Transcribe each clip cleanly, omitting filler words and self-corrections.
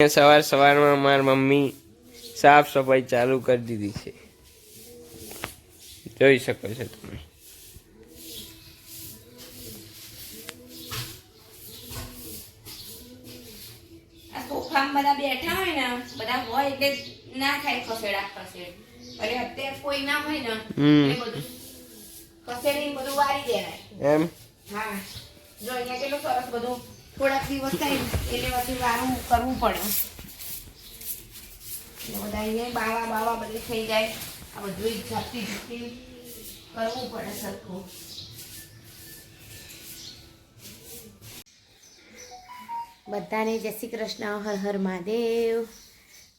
સવાર સવારમાં મારી મમ્મી સાફ સફાઈ ચાલુ કરી દીધી છે, જોઈ શકો છો તમે। આ સોફામાં બધા બેઠા હોય ને, બધા હોય એટલે ના થાય ખસેડા ખસેડ, અને અત્યારે કોઈ ના હોય ને એટલે બધું ખસેડીને બધું વારી દેવાય એમ। હા, જો અહીંયા કેટલું સરસ બધું થોડાક દિવસ થાય એટલે પછી વારું કરવું પડે, બધા અહીંયા બાવા બાવા બધે થઈ જાય, આ બધું એક ઝાપટી ઝાપટી કરવું પડે સરખું। બધાને જય શ્રી કૃષ્ણ, હર હર મહાદેવ।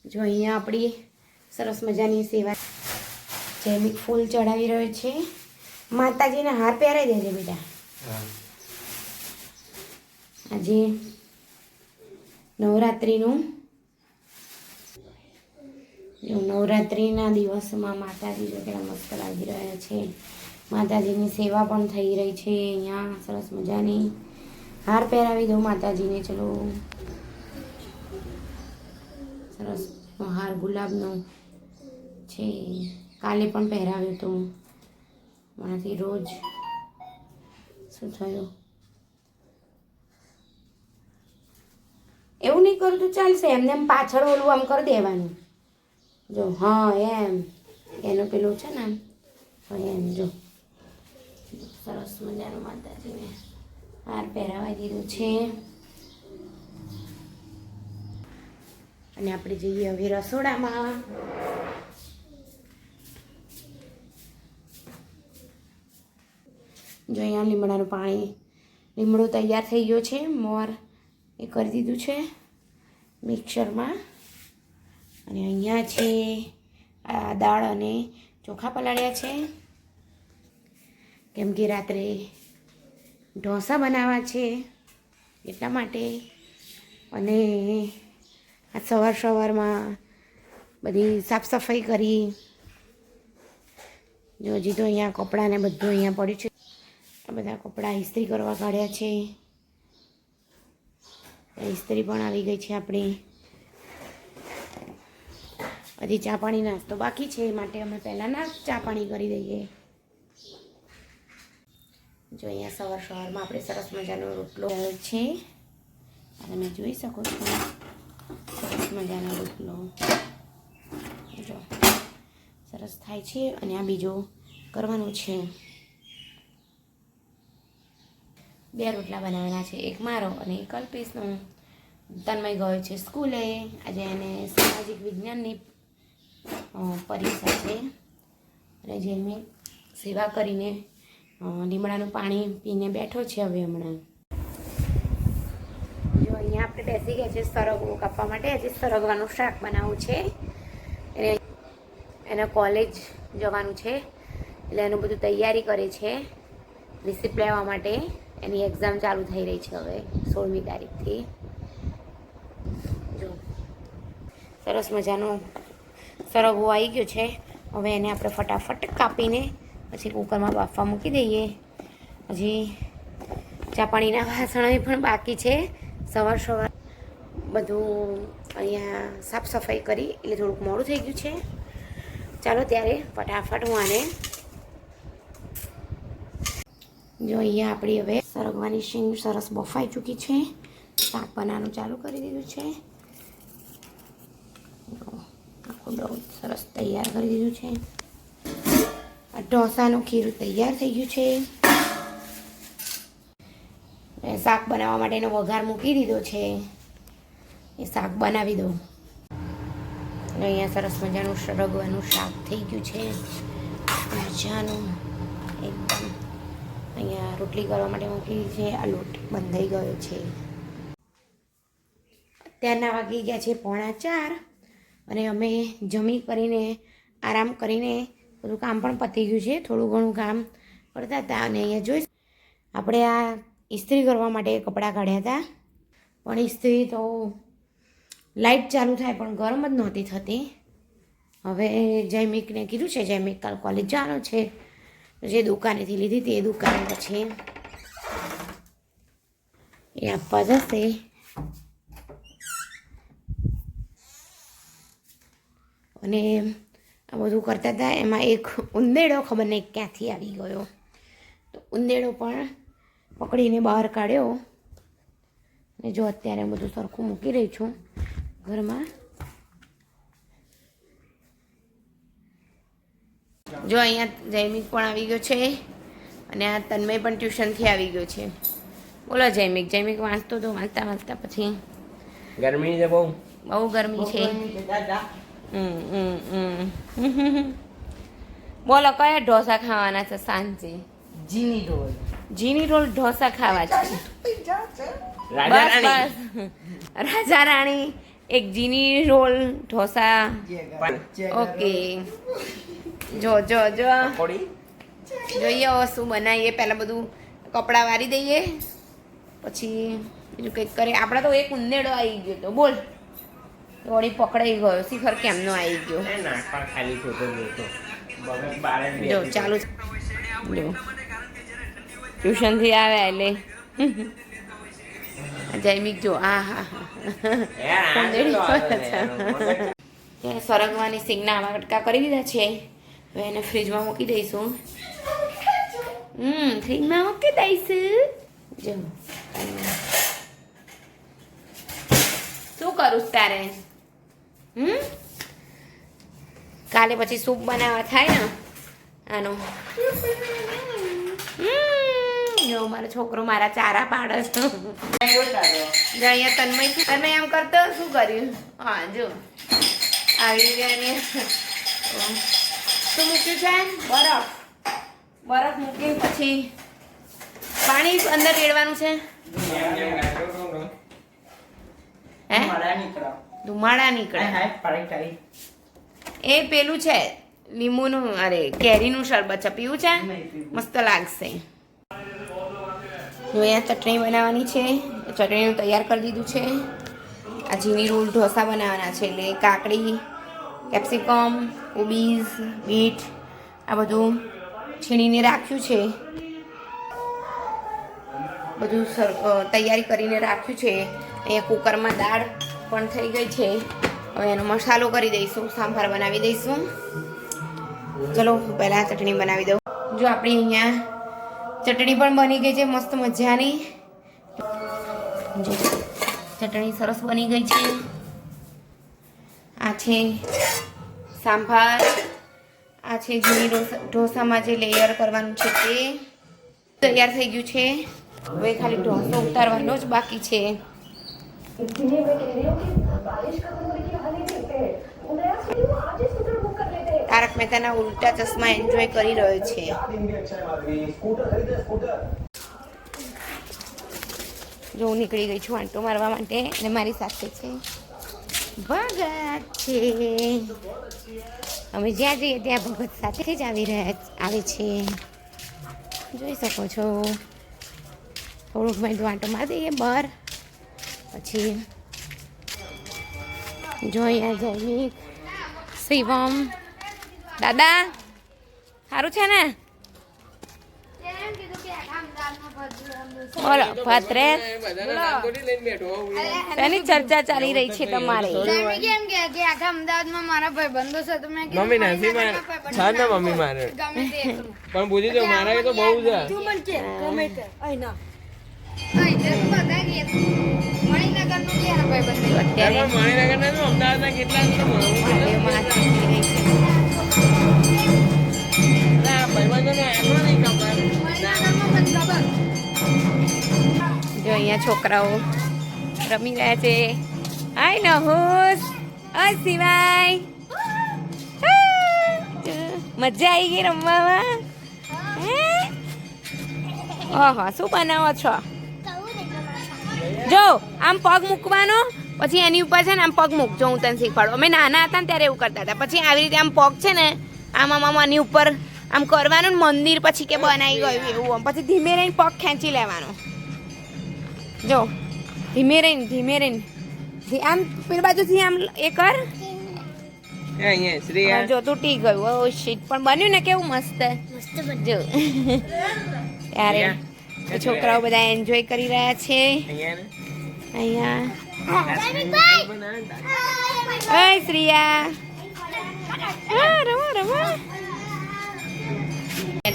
જો અહીંયા આપણી સરસ મજાની સેવા જૈમિક ફૂલ ચડાવી રહ્યો છે, માતાજીને હાર પહેરાવી દેજે બેટા। આજે નવરાત્રિના દિવસમાં માતાજી જો કેટલા મસ્ત લાગી રહ્યા છે, માતાજીની સેવા પણ થઈ રહી છે અહીંયા સરસ મજાની। હાર પહેરાવી દો માતાજીને, ચલો સરસ હાર ગુલાબનો છે, કાલે પણ પહેરાવ્યો હતો મારાથી। રોજ શું થયું એવું નહીં કરું તો ચાલશે, એમને એમ પાછળ ઓલું આમ કરી દેવાનું, જો હા એમ એનું પેલું છે ને એમ, જો સરસ મજાનું માતાજીને હાર પહેરાવી દીધું છે। અને આપણે જઈએ હવે રસોડામાં। જો અહીંયા લીમડાનું પાણી, લીમડો તૈયાર થઈ ગયો છે, મોર એ કરી દીધું છે મિક્સરમાં। અને અહીંયા છે આ દાળ અને ચોખા પલાળ્યા છે, કેમ કે રાત્રે ઢોસા બનાવવા છે એટલા માટે। અને આ સવાર સવારમાં બધી સાફ સફાઈ કરી, જો હજી તો અહીંયા કપડાને બધું અહીંયા પડ્યું છે, આ બધા કપડાં ઇસ્ત્રી કરવા કાઢ્યા છે, ઇસ્ત્રી પણ આવી ગઈ છે આપણી। હજી ચા પાણી નાસ્તો બાકી છે, માટે અમે પહેલાં ચા પાણી કરી દઈએ। જો અહીંયા સવાર સવારમાં આપણે સરસ મજાનો રોટલો છે, તમે જોઈ શકો છો સરસ મજાનો રોટલો, જો સરસ થાય છે। અને આ બીજો કરવાનું છે, 2 રોટલા બનાવવાના છે, એક મારો અને એક કલ્પેશનો। તન્મય ગયો છે સ્કૂલે, આજે એને સામાજિક વિજ્ઞાનની પરીક્ષા છે, અને જેને સેવા કરીને લીમડાનું પાણી પીને બેઠો છે હવે હમણાં। જો અહીંયા આપણે બેસી ગયા છે સરગવો કાપવા માટે, આજે સરગવાનું શાક બનાવવું છે, એને કોલેજ જવાનું છે એટલે એનું બધું તૈયારી કરે છે રિસિપ્ટ લેવા માટે। એની એક્ઝામ ચાલુ થઈ રહી છે હવે 16મી તારીખથી। જો સરસ મજાનો સરગવો આવી ગયો છે, હવે એને આપણે ફટાફટ કાપીને પછી કુકરમાં બાફવા મૂકી દઈએ। હજી ચા પાણીના વાસણો પણ બાકી છે, સવાર સવાર બધું અહીંયા સાફ સફાઈ કરી એટલે થોડુંક મોડું થઈ ગયું છે। ચાલો ત્યારે ફટાફટ હું આને, જો અહીંયા આપણી હવે સરગવાની શીંગ સરસ બફાઈ ચૂકી છે, શાક બનાવવાનું ચાલુ કરી દીધું છે, આખું ડો સરસ તૈયાર કરી દીધું છે। આ ઢોસાનું ખીરું તૈયાર થઈ ગયું છે, શાક બનાવવા માટેનો વઘાર મૂકી દીધો છે, એ શાક બનાવી દો। અહીંયા સરસ મજાનું સરગવાનું શાક થઈ ગયું છે, મજાનું એકદમ। અહીંયા રોટલી કરવા માટે મૂકી છે, આ લોટ બંધાઈ ગયો છે। અત્યારના વાગી ગયા છે 3:45 અને અમે જમી કરીને આરામ કરીને બધું કામ પણ પતી ગયું છે, થોડું ઘણું કામ કરતા હતા। અને અહીંયા જોઈ આપણે આ ઇસ્ત્રી કરવા માટે કપડાં કાઢ્યા હતા, પણ ઇસ્ત્રી તો લાઇટ ચાલુ થાય પણ ગરમ જ નહોતી થતી। હવે જૈમિકને કીધું છે, જૈમિક કાલ કોલેજ જવાનો છે, જે દુકાનેથી લીધી હતી એ દુકાને પછી એ આપવા જશે। અને આ બધું કરતા હતા એમાં એક ઉંદેડો ખબર નહીં ક્યાંથી આવી ગયો, તો ઉંદેડો પણ પકડીને બહાર કાઢ્યો. અને જો અત્યારે હું બધું સરખું મૂકી રહી છું ઘરમાં. જો અહીંયા જૈમિક પણ આવી ગયો છે અને આ તન્મય પણ ટ્યુશનથી આવી ગયો છે. બોલો જૈમિક વાંચતો તો વાંચતા પછી ગરમી છે બહુ ગરમી છે. બોલો કયા ઢોસા ખાવાના છે સાંજે? જીની રોલ ઢોસા ખાવા છે. બસ રાજા રાણી એક જીની રોલ ઢોસા. ઓકે જો જોઈએ હવે શું બનાવીએ. પહેલાં બધું કપડાં વારી દઈએ પછી બીજું કંઈક કરીએ. આપણે તો એક ઉંદેડો આવી ગયો તો બોલ, વળી પકડાઈ ગયો. શિખર કેમનો આવી ગયો? જો ચાલુ જો ટ્યુશનથી આવે એટલે જૈમિક જો હા સરગવાની સિંગના આવા કટકા કરી દીધા છે. હવે એને ફ્રીજમાં મૂકી દઈશું. ફ્રીજમાં મૂકી દઈશું. જો શું કરું તારે? કાલે પછી સૂપ બનાવવા થાય ને આનો. જો મારો છોકરો મારા ચારા પાડે છે. અહીંયા તન્મય એમ કરતો શું કર્યું? હા જો આવી ગયા. શું મૂક્યું છે? બરફ મૂકી પછી પાણી અંદર રેડવાનું છે. ધુમાડા નીકળે એ પેલું છે લીંબુનું, અરે કેરીનું શરબત છે, પીવું છે? મસ્ત લાગશે. જો અહીંયા ચટણી બનાવવાની છે. ચટણીનું તૈયાર કરી દીધું છે. આ જીની રોલ ઢોસા બનાવવાના છે એટલે કાકડી, કેપ્સિકમ, કોબીઝ, બીટ આ બધું છીણીને રાખ્યું છે. બધું તૈયારી કરીને રાખ્યું છે. અહીંયા કુકરમાં દાળ પણ થઈ ગઈ છે. હવે એનો મસાલો કરી દઈશું, સાંભાર બનાવી દઈશું. ચલો પહેલાં ચટણી બનાવી દઉં. જો આપણી અહીંયા ચટણી પણ બની ગઈ છે મસ્ત મજાની. જો ચટણી સરસ બની ગઈ છે. આ છે સાંભાર. આ છે જીની ઢોસામાં જે લેયર કરવાનું છે તે તૈયાર થઈ ગયું છે. હવે ખાલી ઢોસો ઉતારવાનો જ બાકી છે. તારક મહેતાના ઉલ્ટા ચશ્મા એન્જોય કરી રહ્યો છે. જો હું નીકળી ગઈ છું આંટો મારવા માટે અને મારી સાથે છે ભગત છે. અમે જ્યાં જઈએ ત્યાં ભગત સાથે જ આવે છે. જોઈ શકો છો. થોડુંક મેં આંટો મારી દઈએ બહાર. પછી જો અહીંયા જૈમિક, શિવમ, દાદા સારું છે ને? બોલો ભદ્રેશ, એની ચર્ચા ચાલી રહી છે તમારે? મમ્મી નથી મારે મમ્મી મારે પણ પૂછી દો મારા તો બહુ છે. મણિનગર અમદાવાદના કેટલા જો અહીંયા છોકરાઓ રમી રહ્યા છે. હાય નહુસ, અ સિવાય મજા આવી ગઈ રમવામાં. ઓહો શું બનાવો છો? જો આમ પગ મૂકવાનો પછી એની ઉપર છે ને આમ પગ મૂકજો. હું તને શીખવાડું. અમે નાના હતા ને ત્યારે એવું કરતા હતા. પછી આવી રીતે આમ પગ છે ને આમ આની ઉપર આમ કરવાનું મંદિર પછી કે બનાવી ગયું એવું. પછી ધીમે રહીને પગ ખેંચી લેવાનો. જો ધીમે રહીને આમ પેલી બાજુથી આમ એ કર. જો તૂટી ગયું. ઓ શીટ પણ બન્યું ને કેવું મસ્ત. જો ત્યારે છોકરાઓ બધા એન્જોય કરી રહ્યા છે અહીંયા. ઓય શ્રીયા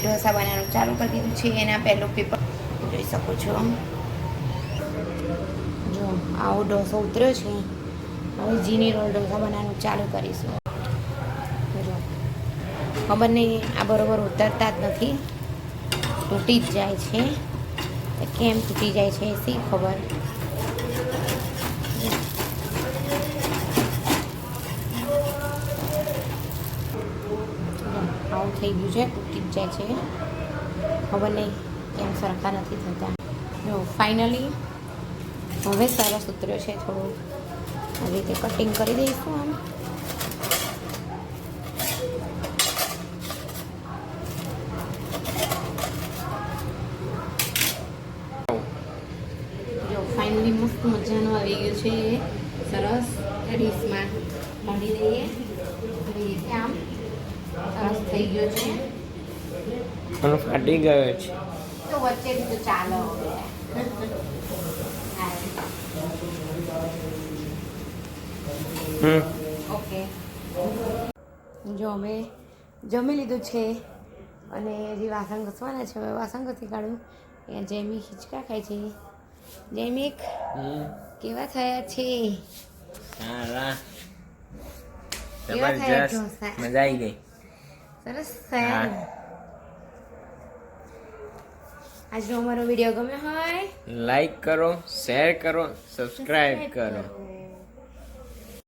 ઢોસા બનાવવાનું ચાલુ કરી દીધું છે. એના પહેલું પેપર જોઈ શકો છો. જો આવો ઢોસો ઉતર્યો છે. હવે જીની રોલ ઢોસા બનાવવાનું ચાલુ કરીશું. જો ખબર નહીં આ બરોબર ઉતરતા જ નથી, તૂટી જ જાય છે. કેમ તૂટી જાય છે શી ખબર. આવું થઈ ગયું છે, તૂટી જ જાય છે. ખબર નહીં કેમ સરખા નથી થતા. જો ફાઇનલી હવે સરસ ઉતર્યો છે. થોડું આવી રીતે કટિંગ કરી દઈશું. આમ જો ફાઇનલી મસ્ત મજાનું આવી ગયું છે. સરસ ડીશમાં કાઢી દઈએ. આવી રીતે આમ સરસ થઈ ગયો છે. પણ ફાટી ગયો છે. તો વચ્ચેથી તો ચાલો. ઓકે, જો અમે જમી લીધું છે અને હજી વાસણ ઘસવાના છે. હવે વાસણ ઘસી કાઢું. અહીંયા જેમી હિંચકા ખાય છે. જેમિક કેવા થયા છે? સારા, કેવા થયા જબરજસ્ત, ઢોસા? મજા આવી ગઈ. સરસ થયા ને? આજનો અમારો વિડીયો ગમ્યો હોય લાઈક કરો, શેર કરો, સબસ્ક્રાઇબ કરો.